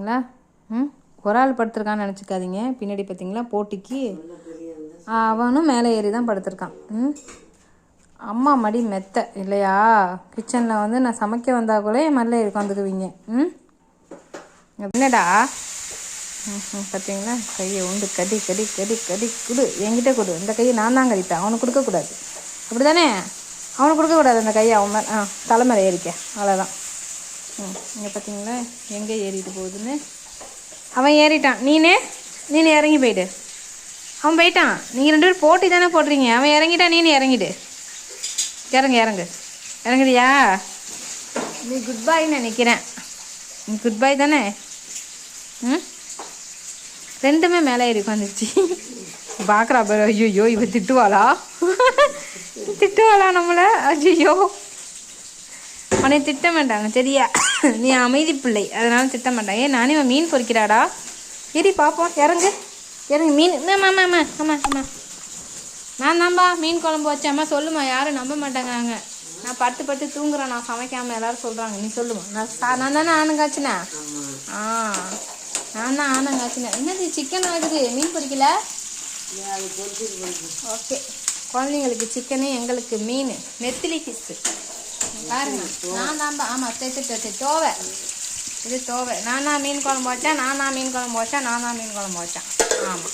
பார்த்தீங்களா? ஒரு ஆள் படுத்துருக்கான்னு நினச்சிக்காதீங்க. பின்னாடி பார்த்தீங்களா போட்டிக்கு அவனும் மேலே ஏறி தான் படுத்திருக்கான். அம்மா மடி மெத்த இல்லையா? கிச்சனில் வந்து நான் சமைக்க வந்தால் கூட என் மடியில் உட்காந்துக்குவீங்க. என்னடா பார்த்தீங்களா? கையை உண்டு கடி கடி கடி கடி கொடு, என்கிட்ட கொடு. இந்த கையை நான் தான் கடிப்பேன், அவனுக்கு கொடுக்கக்கூடாது. அப்படி தானே? அவனுக்கு கொடுக்கக்கூடாது அந்த கையை. அவன் மேலே தலைமையில் ஏறிக்க, அவ்வளோதான். இங்கே பார்த்தீங்களா எங்கே ஏறிட்டு போகுதுன்னு. அவன் ஏறிட்டான். நீனு இறங்கி போயிடு. அவன் போயிட்டான். நீங்கள் 2 பேரும் போட்டி தானே போடுறீங்க. அவன் இறங்கிட்டான், நீனு இறங்கிடு. இறங்குறியா? நீ குட் பாய்ன்னு நினைக்கிறேன். நீ குட் பாய் தானே? ரெண்டுமே மேலே ஏறி உட்காந்துருச்சு. பார்க்குறா பாரு. ஐயோ இவ திட்டுவாளா நம்மளை? ஐயோ உன்னை திட்ட மாட்டாங்க சரியா? நீ அமைதி பிள்ளை, அதனால திட்ட மாட்டாங்க. நானே மீன் பொறிக்கிறாடா. ஏறி பார்ப்போம். இறங்கு மீன். ஆமாம் நான் தான்பா மீன் குழம்பு வச்சேம்மா. சொல்லுமா. யாரும் நம்ப மாட்டேங்கிறாங்க. நான் பட்டு தூங்குறேன், நான் சமைக்காமல் எல்லோரும் சொல்கிறாங்க. நீ சொல்லுமா. நான் தானே ஆனங்காச்சினேன். நான் தான் ஆனங்காச்சினேன். என்னது சிக்கன் ஆகுது, மீன் பொறிக்கல? ஓகே, குழந்தைங்களுக்கு சிக்கனு, எங்களுக்கு மீன், நெத்திலி ஃபிஷ்ஷு பாருங்க. நான் தான்பா. ஆமாம் தோவை, இது தோவை. நான் தான் மீன் குழம்பு வச்சேன். நான் தான் மீன் குழம்பு வச்சேன். ஆமாம்